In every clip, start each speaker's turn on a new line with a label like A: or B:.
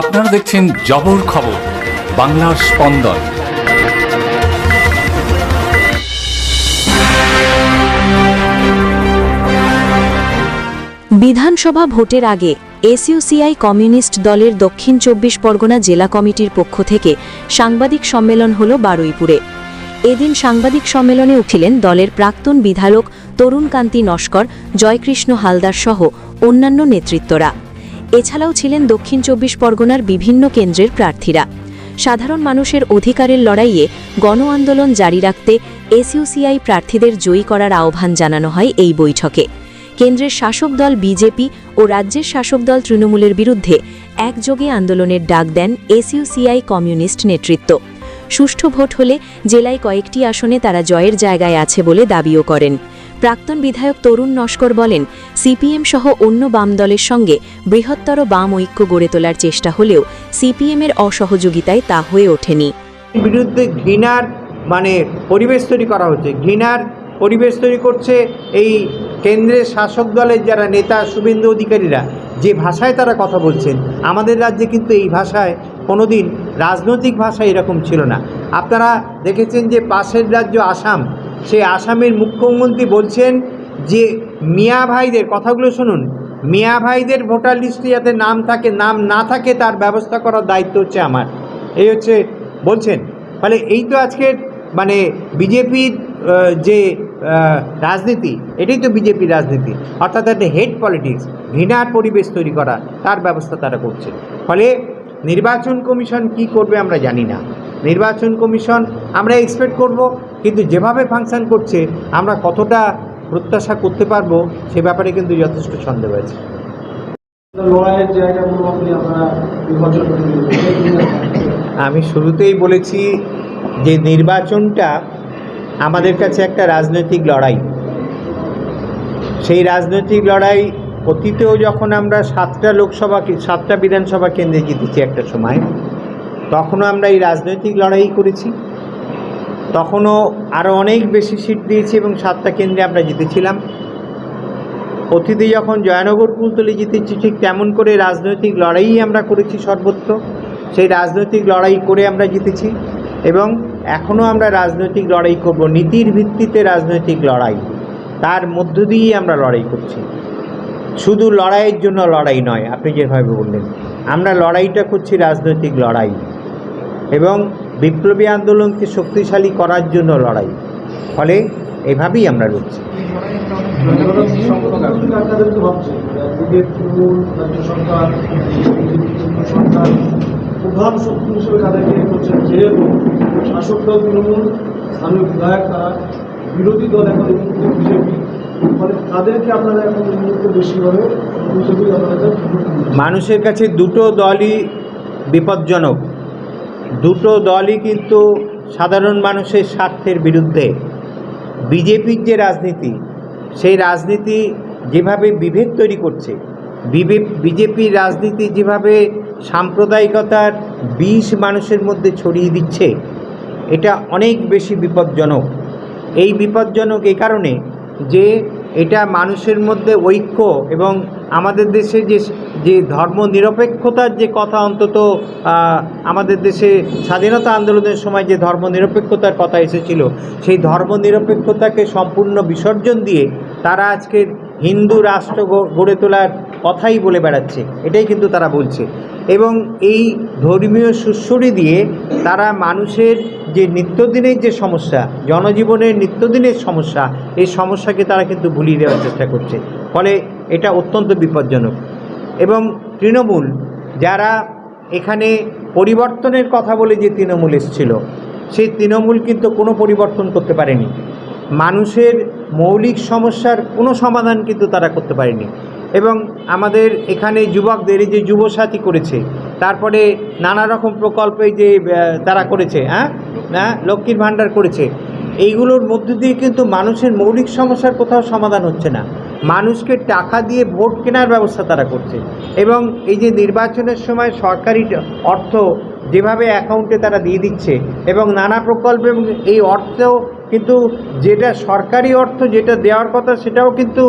A: আপনারা দেখছেন জবর খবর, বাংলার স্পন্দন।
B: বিধানসভা ভোটের আগে এসইউসিআই কমিউনিস্ট দলের দক্ষিণ ২৪ পরগনা জেলা কমিটির পক্ষ থেকে সাংবাদিক সম্মেলন হল বারুইপুরে। এদিন সাংবাদিক সম্মেলনে উঠিলেন দলের প্রাক্তন বিধায়ক তরুণকান্তি নস্কর, জয়কৃষ্ণ হালদার সহ অন্যান্য নেতৃত্বরা। এছাড়াও ছিলেন দক্ষিণ ২৪ পরগনার বিভিন্ন কেন্দ্রের প্রার্থীরা। সাধারণ মানুষের অধিকারের লড়াইয়ে গণ আন্দোলন জারি রাখতে এসইউসিআই প্রার্থীদের জয়ী করার আহ্বান জানানো হয় এই বৈঠকে। কেন্দ্রের শাসক দল বিজেপি ও রাজ্যের শাসক দল তৃণমূলের বিরুদ্ধে একযোগে আন্দোলনের ডাক দেন এসইউসিআই কমিউনিস্ট নেতৃত্ব। সুষ্ঠু ভোট হলে জেলায় কয়েকটি আসনে তারা জয়ের জায়গায় আছে বলে দাবিও করেন। প্রাক্তন বিধায়ক তরুণ নস্কর বলেন, সিপিএম সহ অন্য বাম দলের সঙ্গে বৃহত্তর বাম ঐক্য গড়ে তোলার চেষ্টা হলেও সিপিএমের অসহযোগিতায় তা হয়ে ওঠেনি।
C: বিরুদ্ধে ঘৃণার পরিবেশ তৈরি করা হচ্ছে, ঘৃণার পরিবেশ তৈরি করছে এই কেন্দ্রের শাসক দলের যারা নেতা শুভেন্দু অধিকারীরা, যে ভাষায় তারা কথা বলছেন। আমাদের রাজ্যে কিন্তু এই ভাষায় কোনোদিন রাজনৈতিক ভাষা এরকম ছিল না। আপনারা দেখেছেন যে পাশের রাজ্য আসাম, সেই আসামের মুখ্যমন্ত্রী বলছেন যে মিয়া ভাইদের, কথাগুলো শুনুন, মিয়া ভাইদের ভোটার লিস্টে যাতে নাম থাকে, নাম না থাকে তার ব্যবস্থা করার দায়িত্ব হচ্ছে আমার, এই হচ্ছে বলছেন। ফলে এই তো আজকের বিজেপির যে রাজনীতি, এটাই তো বিজেপির রাজনীতি, অর্থাৎ একটা হেড পলিটিক্স, ঘৃণার পরিবেশ তৈরি করা, তার ব্যবস্থা তারা করছে। ফলে নির্বাচন কমিশন কি করবে আমরা জানি না। নির্বাচন কমিশন আমরা এক্সপেক্ট করব, কিন্তু যেভাবে ফাংশন করছে আমরা কতটা প্রত্যাশা করতে পারবো সে ব্যাপারে কিন্তু যথেষ্ট সন্দেহ আছে। আমি শুরুতেই বলেছি যে নির্বাচনটা আমাদের কাছে একটা রাজনৈতিক লড়াই। সেই রাজনৈতিক লড়াই অতীতেও যখন আমরা 7টা বিধানসভা কেন্দ্রে জিতেছি একটা সময়, তখনও আমরা এই রাজনৈতিক লড়াই করেছি, তখনও আরও অনেক বেশি সিট দিয়েছি এবং 7টা কেন্দ্রে আমরা জিতেছিলাম। অতীতে যখন জয়নগর কুলতলি জিতেছি, ঠিক তেমন করে রাজনৈতিক লড়াই আমরা করেছি সর্বত্র। সেই রাজনৈতিক লড়াই করে আমরা জিতেছি এবং এখনও আমরা রাজনৈতিক লড়াই করব। নীতির ভিত্তিতে রাজনৈতিক লড়াই, তার মধ্য দিয়েই আমরা লড়াই করছি। শুধু লড়াইয়ের জন্য লড়াই নয়, আপনি যেভাবে বললেন, আমরা লড়াইটা করছি রাজনৈতিক লড়াই এবং বিপ্লবী আন্দোলনকে শক্তিশালী করার জন্য লড়াই। ফলে এভাবেই আমরা লড়ছি।
D: প্রধান শক্তি হিসেবে তাদেরকে করছেন, যেহেতু শাসক দল তৃণমূল, স্থানীয় বিধায়ক তারা, বিরোধী দল এখন বিজেপি, ফলে তাদেরকে আপনারা এখন এই মুহূর্তে বেশিভাবে
C: মানুষের কাছে দুটো দলই বিপজ্জনক। দুটো দলই কিন্তু সাধারণ মানুষের স্বার্থের বিরুদ্ধে। বিজেপির যে রাজনীতি, সেই রাজনীতি যেভাবে বিভেদ তৈরি করছে, বিজেপির রাজনীতি যেভাবে সাম্প্রদায়িকতার বিষ মানুষের মধ্যে ছড়িয়ে দিচ্ছে, এটা অনেক বেশি বিপজ্জনক। এই বিপজ্জনক এই কারণে যে এটা মানুষের মধ্যে ঐক্য এবং আমাদের দেশে যে ধর্মনিরপেক্ষতার যে কথা, অন্তত আমাদের দেশে স্বাধীনতা আন্দোলনের সময় যে ধর্মনিরপেক্ষতার কথা এসেছিল, সেই ধর্মনিরপেক্ষতাকে সম্পূর্ণ বিসর্জন দিয়ে তারা আজকের হিন্দু রাষ্ট্র গড়ে তোলার কথাই বলে বেড়াচ্ছে, এটাই কিন্তু তারা বলছে। এবং এই ধর্মীয় সুশ্রী দিয়ে তারা মানুষের যে নিত্যদিনের যে সমস্যা, জনজীবনের নিত্যদিনের সমস্যা, এই সমস্যাকে তারা কিন্তু ভুলিয়ে দেওয়ার চেষ্টা করছে। ফলে এটা অত্যন্ত বিপজ্জনক। এবং তৃণমূল, যারা এখানে পরিবর্তনের কথা বলে যে তৃণমূল এসেছিল, সেই তৃণমূল কিন্তু কোনো পরিবর্তন করতে পারেনি। মানুষের মৌলিক সমস্যার কোনো সমাধান কিন্তু তারা করতে পারেনি। এবং আমাদের এখানে যুবকদের যে যুবসাথী করেছে, তারপরে নানা রকম প্রকল্পে যে তারা করেছে, লক্ষ্মীর ভাণ্ডার করেছে, এইগুলোর মধ্য দিয়ে কিন্তু মানুষের মৌলিক সমস্যার কোথাও সমাধান হচ্ছে না। মানুষকে টাকা দিয়ে ভোট কেনার ব্যবস্থা তারা করছে। এবং এই যে নির্বাচনের সময় সরকারি অর্থ যেভাবে অ্যাকাউন্টে তারা দিয়ে দিচ্ছে এবং নানা প্রকল্প, এবং এই অর্থ কিন্তু যেটা সরকারি অর্থ যেটা দেওয়ার কথা সেটাও কিন্তু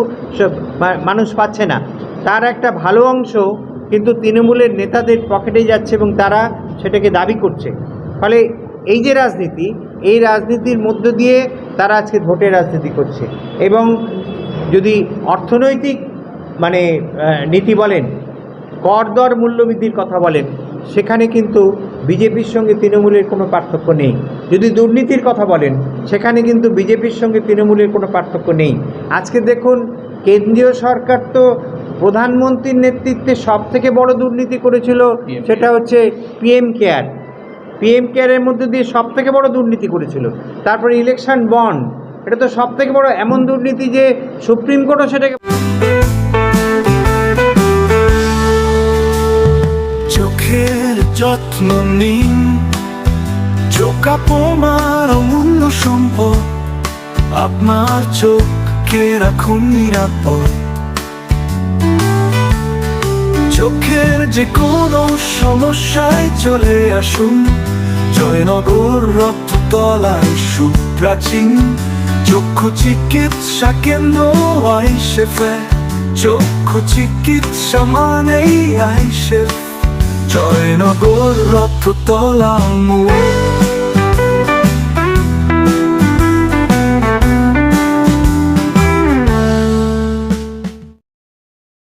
C: মানুষ পাচ্ছে না। তার একটা ভালো অংশ কিন্তু তৃণমূলের নেতাদের পকেটে যাচ্ছে এবং তারা সেটাকে দাবি করছে। ফলে এই যে রাজনীতি, এই রাজনীতির মধ্য দিয়ে তারা আজকে ভোটের রাজনীতি করছে। এবং যদি অর্থনৈতিক নীতি বলেন, কর দর মূল্যবৃদ্ধির কথা বলেন, সেখানে কিন্তু বিজেপির সঙ্গে তৃণমূলের কোনো পার্থক্য নেই। যদি দুর্নীতির কথা বলেন, সেখানে কিন্তু বিজেপির সঙ্গে তৃণমূলের কোনো পার্থক্য নেই। আজকে দেখুন, কেন্দ্রীয় সরকার তো প্রধানমন্ত্রীর নেতৃত্বে সবথেকে বড় দুর্নীতি করেছিল, সেটা হচ্ছে পিএম কেয়ারের মধ্যে দিয়ে সবথেকে বড় দুর্নীতি করেছিল। তারপরে ইলেকশন বন্ড, এটা তো সবথেকে বড় এমন দুর্নীতি যে সুপ্রিম কোর্টও সেটাকে
E: চোখের যত্ন নিন, চোখ আপনার অমূল্য সম্পদ, আপনার চোখকে রাখুন নিরাপদ। চোখের যে কোনো সমস্যায় চলে আসুন, জয়নগর রক্ততলায় সুপ্রাচীন চক্ষু চিকিৎসা কেন্দ্র আইসেফে। চক্ষু চিকিৎসা মানেই আইসেফ, জয়নগর রক্ততলা মোড়।